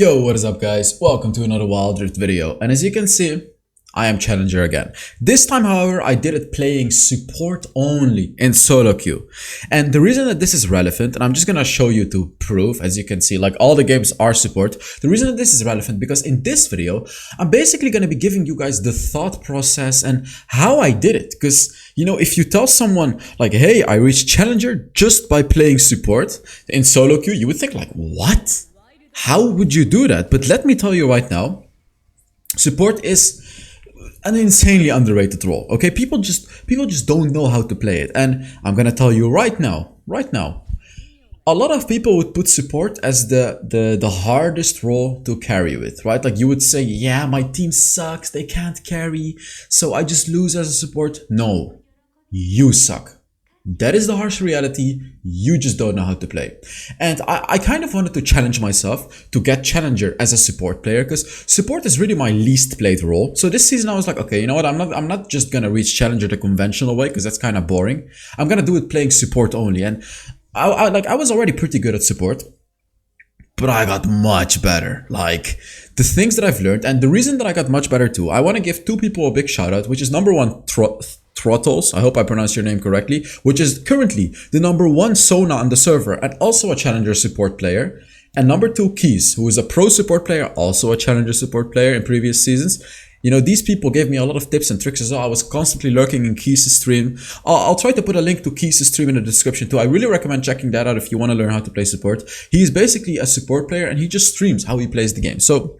Yo, what is up guys? Welcome to another Wild Rift video, and as you can see, I am Challenger again. This time however, I did it playing support only in SoloQ. And the reason that this is relevant, and I'm just gonna show you to prove, as you can see, like all the games are support. The reason that this is relevant, because in this video, I'm basically gonna be giving you guys the thought process and how I did it. Because, you know, if you tell someone like, hey, I reached Challenger just by playing support in SoloQ, you would think like, what? How would you do that? But let me tell you right now, support is an insanely underrated role. Okay, people just don't know how to play it, and I'm gonna tell you right now, a lot of people would put support as the hardest role to carry with, right? Like you would say, yeah, my team sucks, they can't carry, so I just lose as a support. No, you suck. That is the harsh reality. You just don't know how to play. And I kind of wanted to challenge myself to get Challenger as a support player, because support is really my least played role. So this season I was like, okay, you know what? I'm not just gonna reach Challenger the conventional way, because that's kind of boring. I'm gonna do it playing support only. And I was already pretty good at support, but I got much better. Like the things that I've learned, and the reason that I got much better too, I want to give two people a big shout out, which is number one, Throttles, I hope I pronounced your name correctly, which is currently the #1 Sona on the server and also a Challenger support player. And number two, Keys, who is a pro support player, also a Challenger support player in previous seasons. You know, these people gave me a lot of tips and tricks as well. I was constantly lurking in Keys' stream. I'll try to put a link to Keys' stream in the description too. I really recommend checking that out if you want to learn how to play support. He's basically a support player and he just streams how he plays the game. So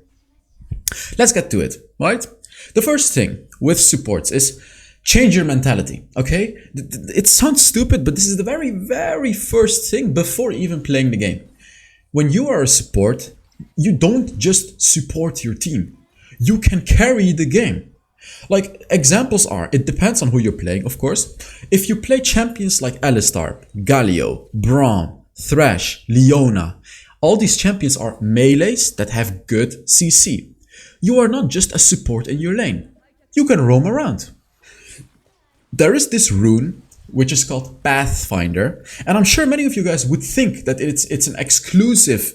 let's get to it, right? The first thing with supports is change your mentality, okay? It sounds stupid, but this is the very first thing before even playing the game. When you are a support, you don't just support your team. You can carry the game. Like, examples are, it depends on who you're playing, of course. If you play champions like Alistar, Galio, Braum, Thresh, Leona, all these champions are melees that have good CC. You are not just a support in your lane. You can roam around. There is this rune which is called Pathfinder, and I'm sure many of you guys would think that it's an exclusive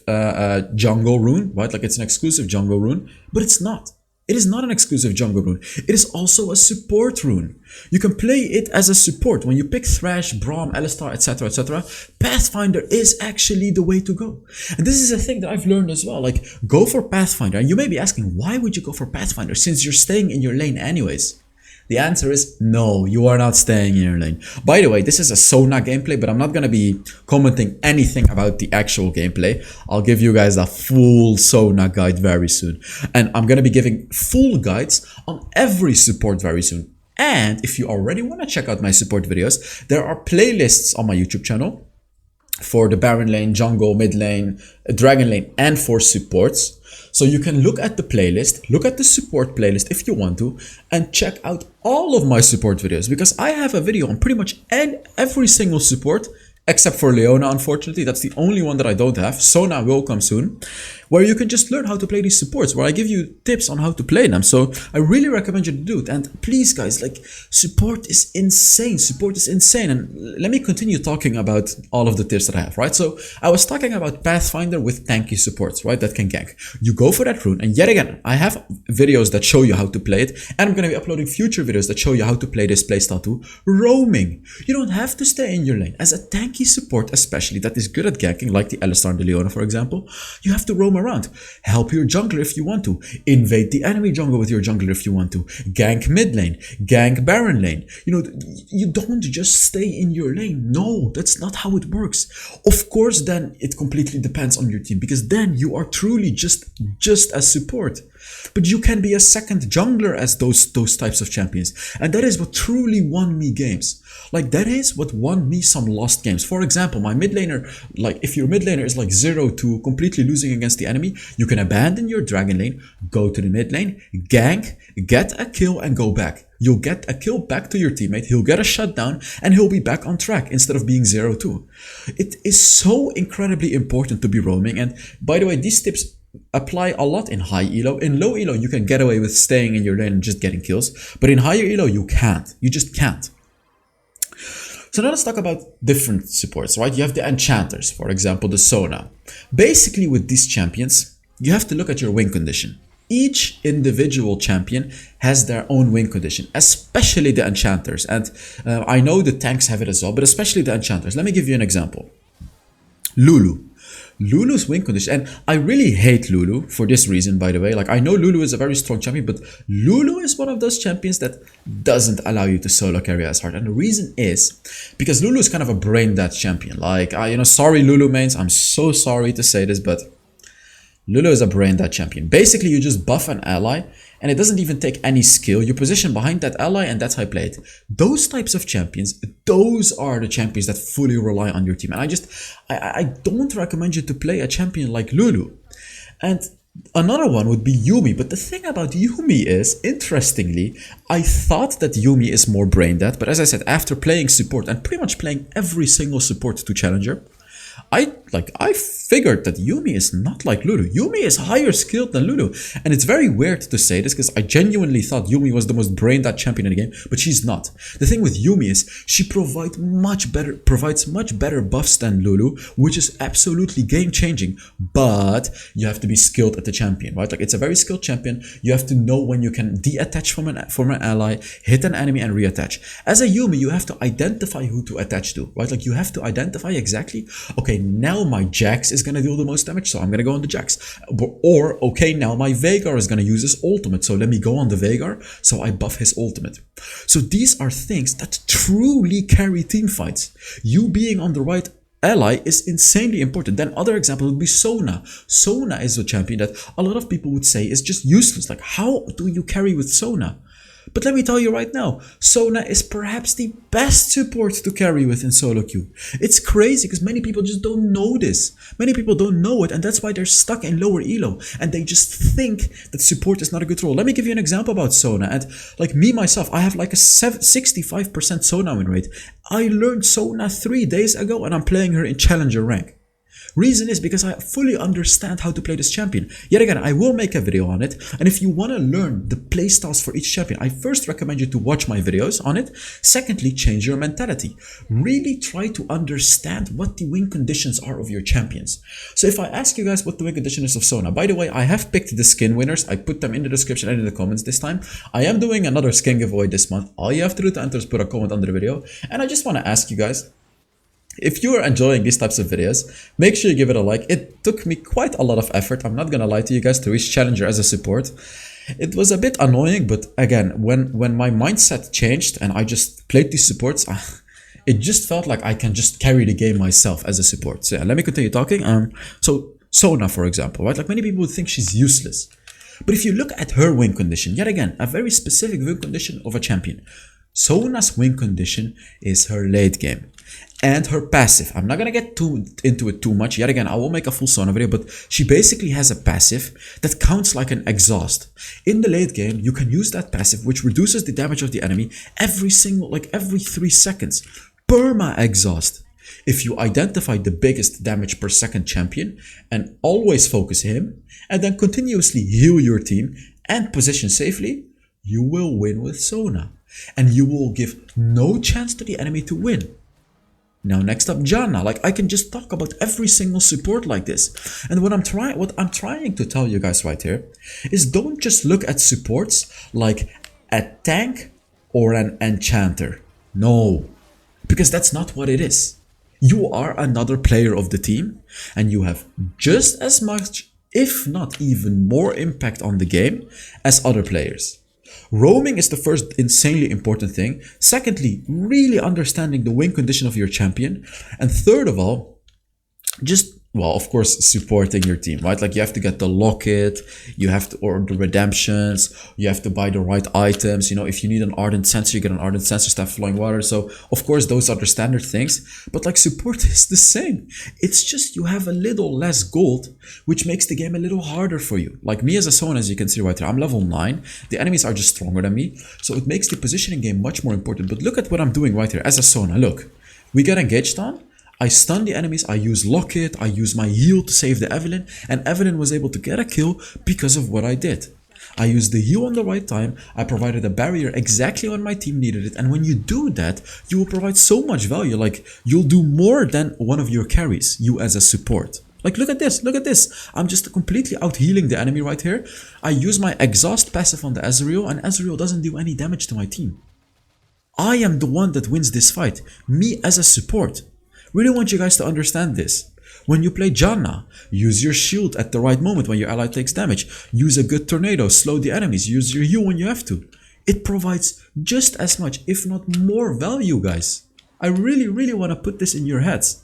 jungle rune, right? Like it's an exclusive jungle rune, but it's not. It is not an exclusive jungle rune. It is also a support rune. You can play it as a support. When you pick Thresh, Braum, Alistar, etc., etc., Pathfinder is actually the way to go. And this is a thing that I've learned as well. Like, go for Pathfinder. And you may be asking, why would you go for Pathfinder since you're staying in your lane anyways? The answer is no, you are not staying in your lane. By the way, this is a Sona gameplay, but I'm not going to be commenting anything about the actual gameplay. I'll give you guys a full Sona guide very soon. And I'm going to be giving full guides on every support very soon. And if you already want to check out my support videos, there are playlists on my YouTube channel for the Baron lane, jungle, mid lane, dragon lane, and for supports. So you can look at the playlist, look at the support playlist if you want to, and check out all of my support videos, because I have a video on pretty much every single support, except for Leona, unfortunately. That's the only one that I don't have. Sona will come soon, where you can just learn how to play these supports, where I give you tips on how to play them. So I really recommend you to do it. And please guys, like, support is insane. Support is insane. And let me continue talking about all of the tips that I have, right? So I was talking about Pathfinder with tanky supports, right? That can gank. You go for that rune. And yet again, I have videos that show you how to play it. And I'm going to be uploading future videos that show you how to play this playstyle too. Roaming. You don't have to stay in your lane. As a tanky support, especially, that is good at ganking, like the Alistar and the Leona, for example, you have to roam around. Help your jungler if you want to. Invade the enemy jungle with your jungler if you want to. Gank mid lane. Gank Baron lane. You know, you don't just stay in your lane. No, that's not how it works. Of course, then it completely depends on your team, because then you are truly just a support. But you can be a second jungler as those types of champions. And that is what truly won me games. Like, that is what won me some lost games. For example, my mid laner, like, if your mid laner is like 0-2, completely losing against the enemy, you can abandon your dragon lane, go to the mid lane, gank, get a kill, and go back. You'll get a kill back to your teammate, he'll get a shutdown, and he'll be back on track instead of being 0-2. It is so incredibly important to be roaming. And by the way, these tips apply a lot in high elo. In low elo, you can get away with staying in your lane and just getting kills. But in higher elo, you can't. You just can't. So now let's talk about different supports, right? You have the enchanters, for example, the Sona. Basically, with these champions, you have to look at your win condition. Each individual champion has their own win condition, especially the enchanters. And I know the tanks have it as well, but especially the enchanters. Let me give you an example. Lulu. Lulu's win condition, and I really hate Lulu for this reason, by the way. Like, I know Lulu is a very strong champion, but Lulu is one of those champions that doesn't allow you to solo carry as hard. And the reason is because Lulu is kind of a brain dead champion. Like, sorry Lulu mains, I'm so sorry to say this, but Lulu is a brain dead champion. Basically, you just buff an ally and it doesn't even take any skill. You position behind that ally and that's how you play it. Those types of champions, those are the champions that fully rely on your team. And I don't recommend you to play a champion like Lulu. And another one would be Yuumi. But the thing about Yuumi is, interestingly, I thought that Yuumi is more brain dead. But as I said, after playing support and pretty much playing every single support to Challenger, I figured that Yuumi is not like Lulu. Yuumi is higher skilled than Lulu. And it's very weird to say this because I genuinely thought Yuumi was the most brain dead champion in the game, but she's not. The thing with Yuumi is she provides much better buffs than Lulu, which is absolutely game changing. But you have to be skilled at the champion, right? Like, it's a very skilled champion. You have to know when you can de-attach from an ally, hit an enemy and reattach. As a Yuumi, you have to identify who to attach to, right? Like, you have to identify exactly, okay, now my Jax is gonna deal the most damage, so I'm gonna go on the Jax. Or, okay, now my Veigar is gonna use his ultimate, so let me go on the Veigar, so I buff his ultimate. So these are things that truly carry team fights. You being on the right ally is insanely important. Then other example would be Sona. Sona is a champion that a lot of people would say is just useless. Like, how do you carry with Sona? But let me tell you right now, Sona is perhaps the best support to carry with in SoloQ. It's crazy because many people just don't know this. Many people don't know it, and that's why they're stuck in lower elo and they just think that support is not a good role. Let me give you an example about Sona. And like me myself, I have like a 65% Sona win rate. I learned Sona 3 days ago and I'm playing her in Challenger rank. Reason is because I fully understand how to play this champion. Yet again, I will make a video on it. And if you want to learn the playstyles for each champion, I first recommend you to watch my videos on it. Secondly, change your mentality. Really try to understand what the win conditions are of your champions. So if I ask you guys what the win condition is of Sona, by the way, I have picked the skin winners. I put them in the description and in the comments this time. I am doing another skin giveaway this month. All you have to do to enter is put a comment under the video. And I just want to ask you guys, if you are enjoying these types of videos, make sure you give it a like. It took me quite a lot of effort, I'm not gonna lie to you guys, to reach Challenger as a support. It was a bit annoying, but again, when my mindset changed and I just played these supports, it just felt like I can just carry the game myself as a support. So yeah, let me continue talking. So Sona, for example, right? Like, many people would think she's useless. But if you look at her win condition, yet again, a very specific win condition of a champion. Sona's win condition is her late game and her passive. I'm not gonna get into it too much. Yet again, I will make a full Sona video, but she basically has a passive that counts like an exhaust. In the late game, you can use that passive, which reduces the damage of the enemy every 3 seconds. Perma exhaust. If you identify the biggest damage per second champion and always focus him, and then continuously heal your team and position safely, you will win with Sona. And you will give no chance to the enemy to win. Now next up, Jhana. Like, I can just talk about every single support like this. And what I'm trying to tell you guys right here is, don't just look at supports like a tank or an enchanter. No, because that's not what it is. You are another player of the team and you have just as much, if not even more, impact on the game as other players. Roaming is the first insanely important thing. Secondly, really understanding the win condition of your champion. And third of all, just, well, of course, supporting your team, right? Like, you have to get the locket, you have to order the redemptions, you have to buy the right items. You know, if you need an ardent censer, you get an ardent censer, staff flowing water. So of course, those are the standard things, but like, support is the same. It's just you have a little less gold, which makes the game a little harder for you. Like me as a Sona, as you can see right here, I'm level 9. The enemies are just stronger than me. So it makes the positioning game much more important. But look at what I'm doing right here as a Sona. Look, we get engaged on. I stun the enemies, I use Locket, I use my heal to save the Evelyn, and Evelyn was able to get a kill because of what I did. I used the heal on the right time, I provided a barrier exactly when my team needed it, and when you do that, you will provide so much value. Like, you'll do more than one of your carries, you as a support. Like, look at this, look at this. I'm just completely out healing the enemy right here. I use my exhaust passive on the Ezreal, and Ezreal doesn't do any damage to my team. I am the one that wins this fight, me as a support. Really want you guys to understand this. When you play Jhana, use your shield at the right moment when your ally takes damage. Use a good tornado, slow the enemies, use your heal when you have to. It provides just as much, if not more value, guys. I really want to put this in your heads.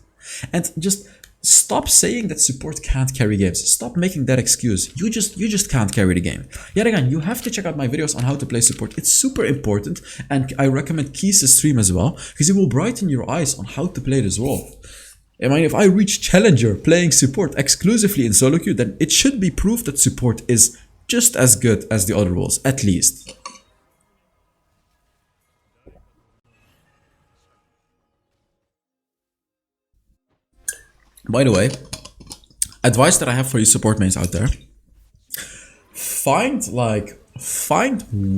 And just stop saying that support can't carry games. Stop making that excuse. You just can't carry the game. Yet again, you have to check out my videos on how to play support. It's super important, and I recommend Keys' stream as well, because it will brighten your eyes on how to play this role. I mean, if I reach Challenger playing support exclusively in SoloQ, then it should be proof that support is just as good as the other roles, at least. By the way, advice that I have for you support mains out there: find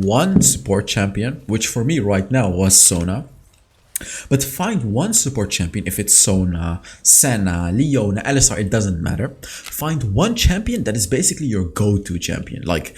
one support champion, which for me right now was Sona. But find one support champion, if it's Sona, Senna, Leona, Alistar, it doesn't matter. Find one champion that is basically your go-to champion. Like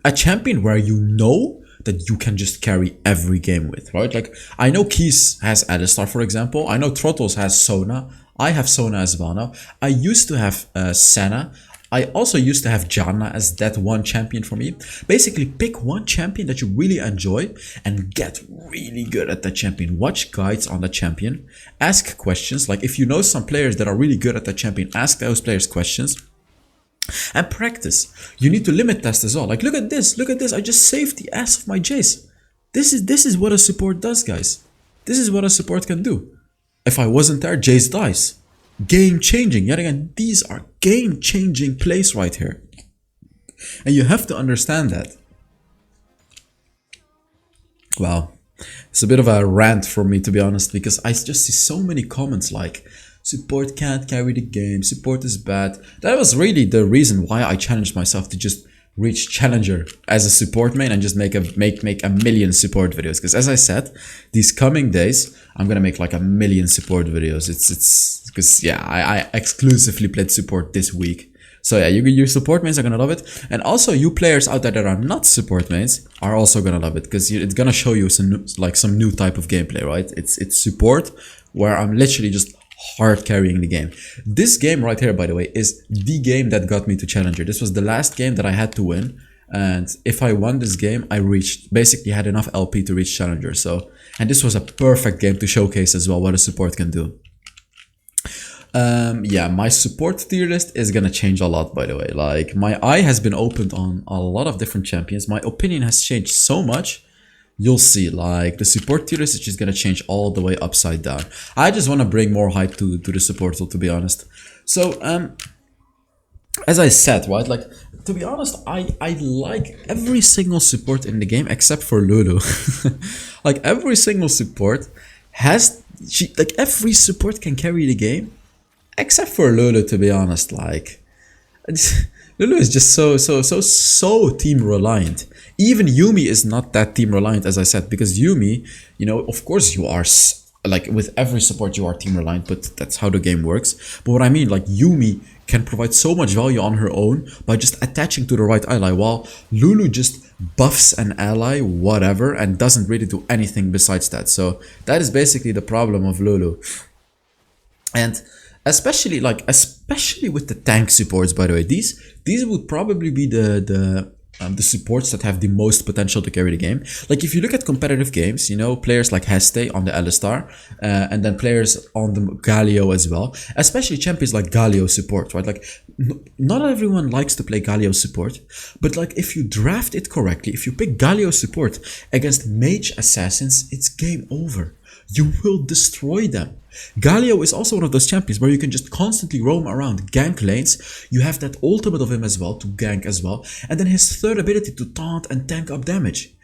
a champion where you know that you can just carry every game with, right? Like I know Keys has Alistar, for example. I know Throttles has Sona. I have Sona as well now. I used to have Senna. I also used to have Jhana as that one champion for me. Basically, pick one champion that you really enjoy and get really good at that champion. Watch guides on that champion. Ask questions. Like if you know some players that are really good at that champion, ask those players questions. And practice. You need to limit test as well. Like look at this. Look at this. I just saved the ass of my Jace. This is what a support does, guys. This is what a support can do. If I wasn't there, Jace dies. Game changing. Yet again, these are game changing plays right here. And you have to understand that. Wow. It's a bit of a rant for me, to be honest, because I just see so many comments like support can't carry the game, support is bad. That was really the reason why I challenged myself to just reach Challenger as a support main and just make a million support videos. Because as I said, these coming days I'm gonna make like a million support videos. It's because yeah, I exclusively played support this week. So yeah, your support mains are gonna love it, and also you players out there that are not support mains are also gonna love it, because it's gonna show you some new type of gameplay, right? It's support where I'm literally just hard carrying the game. This game right here, by the way, is the game that got me to Challenger. This was the last game that I had to win, and if I won this game, I basically had enough LP to reach Challenger. So, and this was a perfect game to showcase as well what a support can do. Yeah, my support tier list is gonna change a lot, by the way. Like my eye has been opened on a lot of different champions. My opinion has changed so much. You'll see, like the support tier list is just gonna change all the way upside down. I just want to bring more hype to the support, to be honest. So as I said, right, like to be honest, I like every single support in the game except for Lulu. Like every single support like every support can carry the game except for Lulu, to be honest. Like Lulu is just so team reliant. Even Yuumi is not that team reliant, as I said, because Yuumi, you know, of course you are, like with every support you are team reliant, but that's how the game works. But what I mean, like Yuumi can provide so much value on her own by just attaching to the right ally, while Lulu just buffs an ally, whatever, and doesn't really do anything besides that. So that is basically the problem of Lulu. And especially with the tank supports, by the way, these would probably be the supports that have the most potential to carry the game. Like if you look at competitive games, you know, players like Heste on the Alistar, and then players on the Galio as well, especially champions like Galio support, right? Like not everyone likes to play Galio support, but like if you draft it correctly, if you pick Galio support against mage assassins, it's game over. You will destroy them. Galio is also one of those champions where you can just constantly roam around, gank lanes. You have that ultimate of him as well to gank as well, and then his third ability to taunt and tank up damage.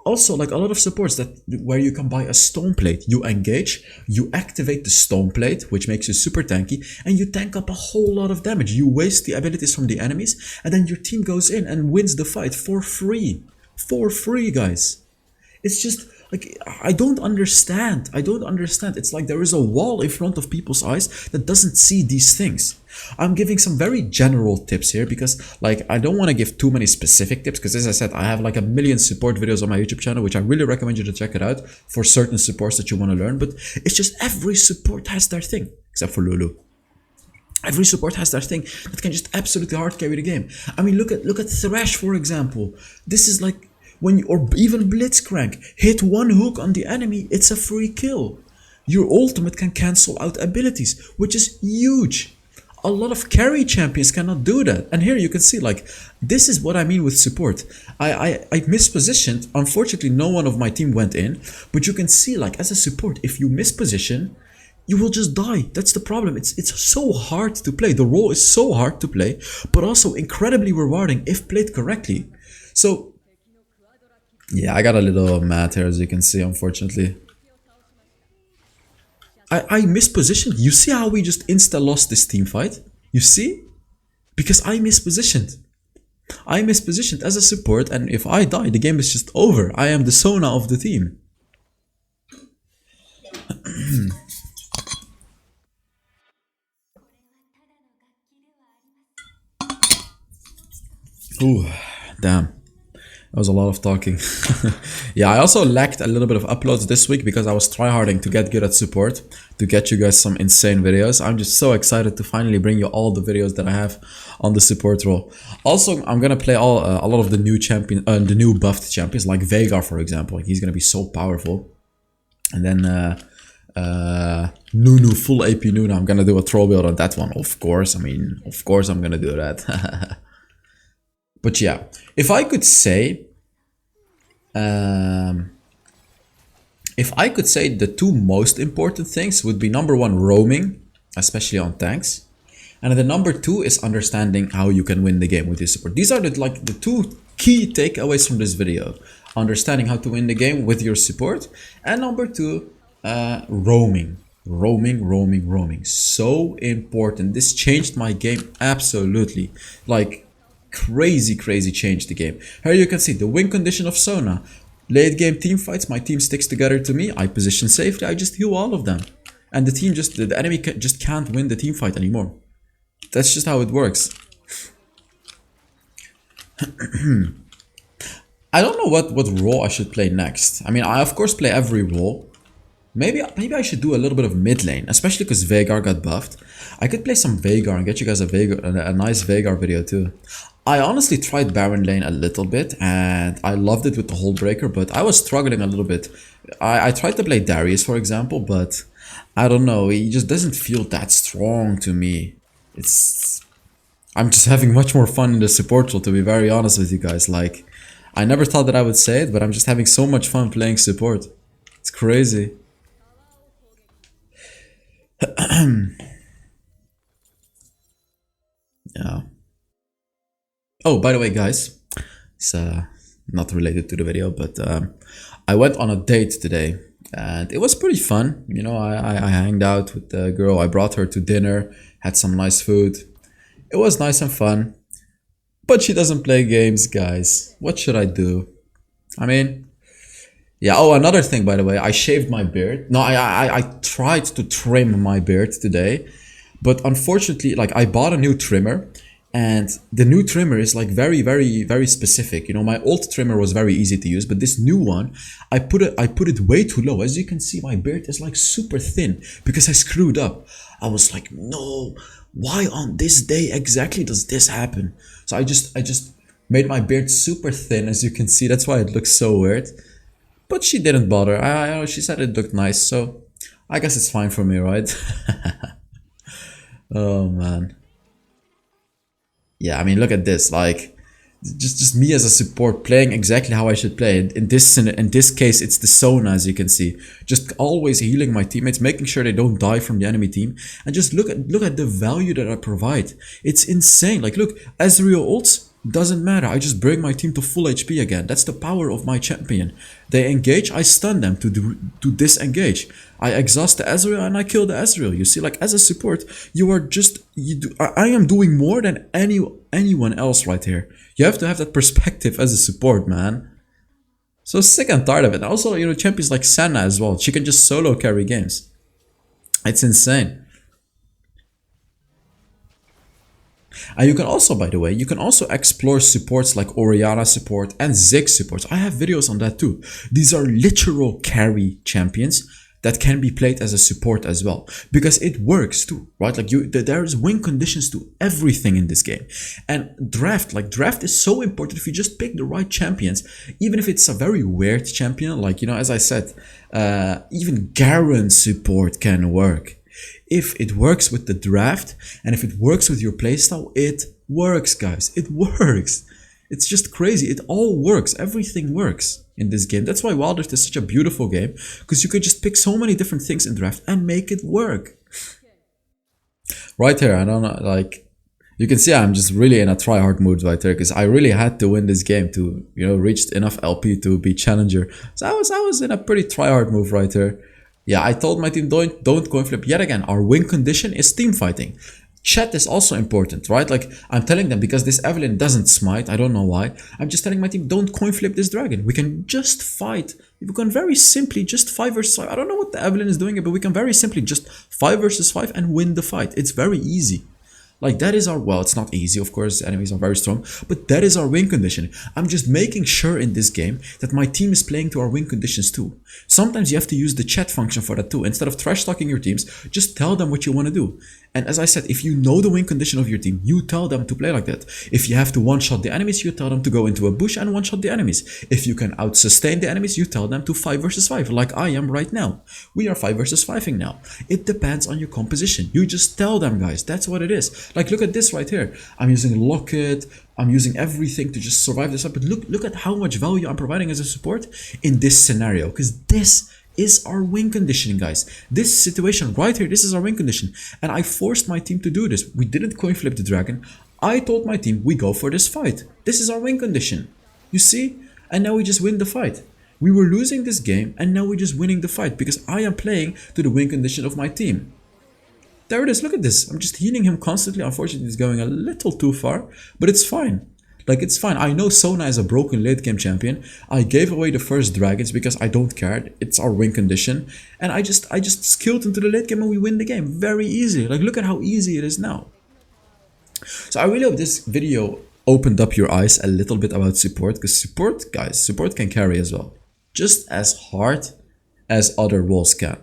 Also, like a lot of supports where you can buy a stone plate, you engage, you activate the stone plate, which makes you super tanky, and you tank up a whole lot of damage. You waste the abilities from the enemies, and then your team goes in and wins the fight for free. For free, guys. It's just Like, I don't understand. I don't understand. It's like there is a wall in front of people's eyes that doesn't see these things. I'm giving some very general tips here because, like, I don't want to give too many specific tips because, as I said, I have like a million support videos on my YouTube channel, which I really recommend you to check it out for certain supports that you want to learn. But it's just every support has their thing, except for Lulu. Every support has their thing that can just absolutely hard carry the game. I mean, look at Thresh, for example. This is like when you, or even Blitzcrank, hit one hook on the enemy, it's a free kill. Your ultimate can cancel out abilities, which is huge. A lot of carry champions cannot do that. And here you can see, like, this is what I mean with support. I mispositioned. Unfortunately, no one of my team went in, but you can see, like, as a support, if you misposition, you will just die. That's the problem. It's so hard to play. The role is so hard to play, but also incredibly rewarding if played correctly. So, yeah, I got a little mad here, as you can see, unfortunately. I mispositioned. You see how we just insta-lost this team fight? You see? Because I mispositioned. I mispositioned as a support, and if I die, the game is just over. I am the Sona of the team. Ooh, damn. That was a lot of talking. Yeah, I also lacked a little bit of uploads this week because I was tryharding to get good at support, to get you guys some insane videos. I'm just so excited to finally bring you all the videos that I have on the support role. Also, I'm gonna play a lot of the new champion, the new buffed champions, like Veigar, for example. He's gonna be so powerful. And then Nunu, full AP Nunu. I'm gonna do a troll build on that one, of course. I mean, of course I'm gonna do that. But yeah, if I could say, the two most important things would be number one, roaming, especially on tanks, and then number two is understanding how you can win the game with your support. These are the two key takeaways from this video: understanding how to win the game with your support, and number two, roaming. Roaming. So important. This changed my game absolutely. Like, crazy changed the game. Here you can see the win condition of Sona. Late game team fights, my team sticks together to me, I position safely, I just heal all of them. And the team the enemy just can't win the team fight anymore. That's just how it works. I don't know what role I should play next. I mean, I of course play every role. Maybe I should do a little bit of mid lane, especially because Veigar got buffed. I could play some Veigar and get you guys a nice Veigar video too. I honestly tried Baron lane a little bit and I loved it with the Hold Breaker, but I was struggling a little bit. I tried to play Darius, for example, but I don't know, he just doesn't feel that strong to me. I'm just having much more fun in the support role, to be very honest with you guys. Like, I never thought that I would say it, but I'm just having so much fun playing support. It's crazy. Yeah. Oh, by the way, guys, it's not related to the video, but I went on a date today and it was pretty fun. You know, I hanged out with the girl. I brought her to dinner, had some nice food. It was nice and fun, but she doesn't play games, guys. What should I do? I mean, yeah. Oh, another thing, by the way, I shaved my beard. No, I tried to trim my beard today, but unfortunately, like, I bought a new trimmer, and the new trimmer is like very specific. You know, my old trimmer was very easy to use, but this new one, I put it way too low. As you can see, my beard is like super thin because I screwed up. I was like, no, why on this day exactly does this happen? So I just made my beard super thin, as you can see. That's why it looks so weird. But she didn't bother. She said it looked nice, so I guess it's fine for me, right? Oh man. Yeah, I mean, look at this. Like, just me as a support playing exactly how I should play. In this case, it's the Sona, as you can see. Just always healing my teammates, making sure they don't die from the enemy team, and just look at the value that I provide. It's insane. Like, look, Ezreal ults, doesn't matter. I just bring my team to full HP again. That's the power of my champion. They engage, I stun them to disengage. I exhaust the Ezreal and I kill the Ezreal. You see, like, as a support, I am doing more than anyone else right here. You have to have that perspective as a support, man. So sick and tired of it. Also, you know, champions like Senna as well. She can just solo carry games. It's insane. And you can also, by the way, you can also explore supports like Orianna support and Ziggs supports. I have videos on that too. These are literal carry champions that can be played as a support as well, because it works too, right? Like there's win conditions to everything in this game. And draft is so important. If you just pick the right champions, even if it's a very weird champion, like, you know, as I said, even Garen support can work. If it works with the draft and if it works with your playstyle, it works, guys. It works. It's just crazy. It all works. Everything works in this game. That's why Wild Rift is such a beautiful game, because you could just pick so many different things in draft and make it work. Right here, I don't know, like, you can see I'm just really in a try-hard mood right there, because I really had to win this game to, you know, reach enough LP to be challenger. So I was in a pretty try-hard move right here. Yeah, I told my team, don't coin flip. Yet again, our win condition is team fighting. Chat is also important, right? Like, I'm telling them, because this Evelyn doesn't smite, I don't know why. I'm just telling my team, don't coin flip this dragon. We can just fight. We can very simply just 5 versus 5. I don't know what the Evelyn is doing, but we can very simply just 5 versus 5 and win the fight. It's very easy. Like, that is our, well, it's not easy, of course, enemies are very strong, but that is our win condition. I'm just making sure in this game that my team is playing to our win conditions too. Sometimes you have to use the chat function for that too. Instead of trash talking your teams, just tell them what you want to do. And as I said, if you know the win condition of your team, you tell them to play like that. If you have to one-shot the enemies, you tell them to go into a bush and one-shot the enemies. If you can out-sustain the enemies, you tell them to 5 versus 5, like I am right now. We are 5 versus 5ing now. It depends on your composition. You just tell them, guys. That's what it is. Like, look at this right here. I'm using Locket. I'm using everything to just survive this up. But look at how much value I'm providing as a support in this scenario, because this is our win condition, guys. This situation right here, this is our win condition. And I forced my team to do this. We didn't coin flip the dragon. I told my team, we go for this fight. This is our win condition. You see? And now we just win the fight. We were losing this game, and now we're just winning the fight because I am playing to the win condition of my team. There it is. Look at this. I'm just healing him constantly. Unfortunately, he's going a little too far, but it's fine. Like, it's fine. I know Sona is a broken late game champion. I gave away the first dragons because I don't care. It's our win condition. And I just skilled into the late game and we win the game very easily. Like, look at how easy it is now. So I really hope this video opened up your eyes a little bit about support, because support, guys, support can carry as well. Just as hard as other roles can.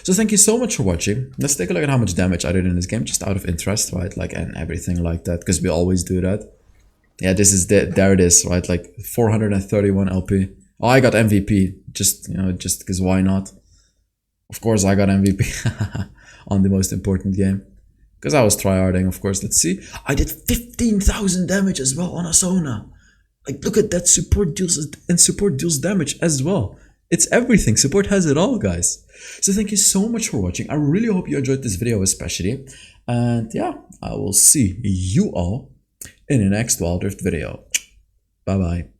So thank you so much for watching. Let's take a look at how much damage I did in this game, just out of interest, right? Like, and everything like that, because we always do that. Yeah, this is there it is, right? Like 431 LP. Oh, I got MVP, just, you know, just because why not? Of course I got MVP on the most important game, because I was tryharding, of course. Let's see. I did 15,000 damage as well on a Sona. Like, look at that, support deals and support deals damage as well. It's everything. Support has it all, guys. So thank you so much for watching. I really hope you enjoyed this video especially. And yeah, I will see you all in the next Wild Rift video. Bye bye.